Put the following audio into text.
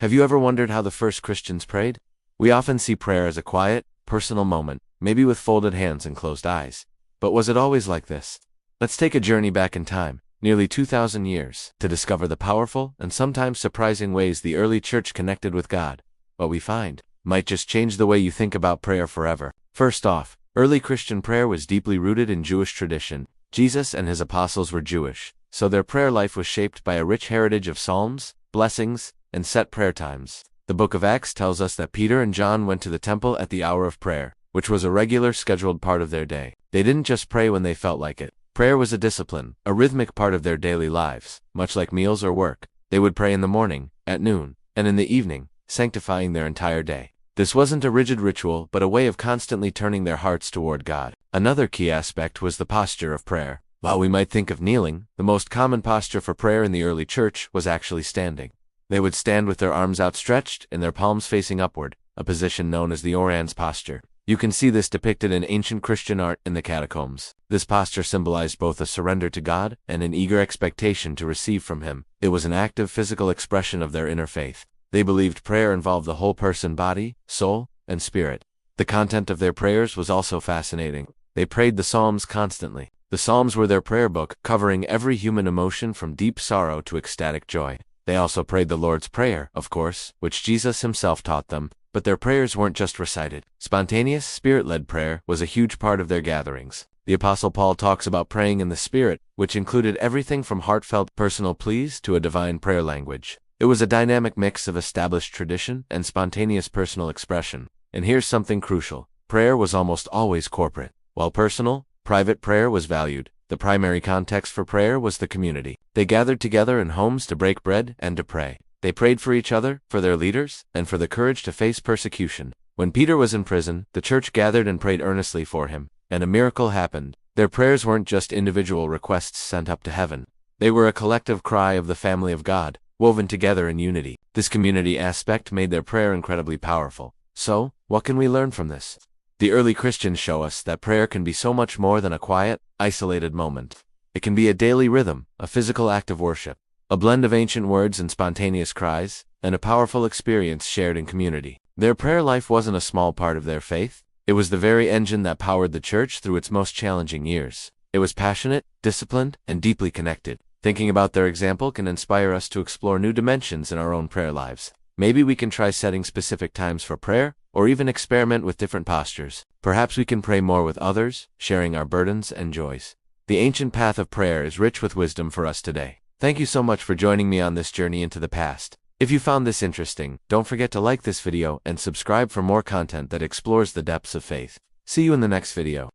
Have you ever wondered how the first Christians prayed? We often see prayer as a quiet, personal moment, maybe with folded hands and closed eyes. But was it always like this? Let's take a journey back in time, nearly 2,000 years, to discover the powerful and sometimes surprising ways the early church connected with God. What we find might just change the way you think about prayer forever. First off, early Christian prayer was deeply rooted in Jewish tradition. Jesus and his apostles were Jewish, so their prayer life was shaped by a rich heritage of psalms, blessings, and set prayer times. The book of Acts tells us that Peter and John went to the temple at the hour of prayer, which was a regular scheduled part of their day. They didn't just pray when they felt like it. Prayer was a discipline, a rhythmic part of their daily lives, much like meals or work. They would pray in the morning, at noon, and in the evening, sanctifying their entire day. This wasn't a rigid ritual, but a way of constantly turning their hearts toward God. Another key aspect was the posture of prayer. While we might think of kneeling, the most common posture for prayer in the early church was actually standing. They would stand with their arms outstretched and their palms facing upward, a position known as the orans posture. You can see this depicted in ancient Christian art in the catacombs. This posture symbolized both a surrender to God and an eager expectation to receive from Him. It was an active physical expression of their inner faith. They believed prayer involved the whole person, body, soul, and spirit. The content of their prayers was also fascinating. They prayed the Psalms constantly. The Psalms were their prayer book, covering every human emotion from deep sorrow to ecstatic joy. They also prayed the Lord's Prayer, of course, which Jesus himself taught them, but their prayers weren't just recited. Spontaneous, spirit-led prayer was a huge part of their gatherings. The Apostle Paul talks about praying in the Spirit, which included everything from heartfelt, personal pleas to a divine prayer language. It was a dynamic mix of established tradition and spontaneous personal expression. And here's something crucial. Prayer was almost always corporate. While personal, private prayer was valued. The primary context for prayer was the community. They gathered together in homes to break bread and to pray. They prayed for each other, for their leaders, and for the courage to face persecution. When Peter was in prison, the church gathered and prayed earnestly for him, and a miracle happened. Their prayers weren't just individual requests sent up to heaven. They were a collective cry of the family of God, woven together in unity. This community aspect made their prayer incredibly powerful. So, what can we learn from this? The early Christians show us that prayer can be so much more than a quiet, isolated moment. It can be a daily rhythm, a physical act of worship, a blend of ancient words and spontaneous cries, and a powerful experience shared in community. Their prayer life wasn't a small part of their faith. It was the very engine that powered the church through its most challenging years. It was passionate, disciplined, and deeply connected. Thinking about their example can inspire us to explore new dimensions in our own prayer lives. Maybe we can try setting specific times for prayer, or even experiment with different postures. Perhaps we can pray more with others, sharing our burdens and joys. The ancient path of prayer is rich with wisdom for us today. Thank you so much for joining me on this journey into the past. If you found this interesting, don't forget to like this video and subscribe for more content that explores the depths of faith. See you in the next video.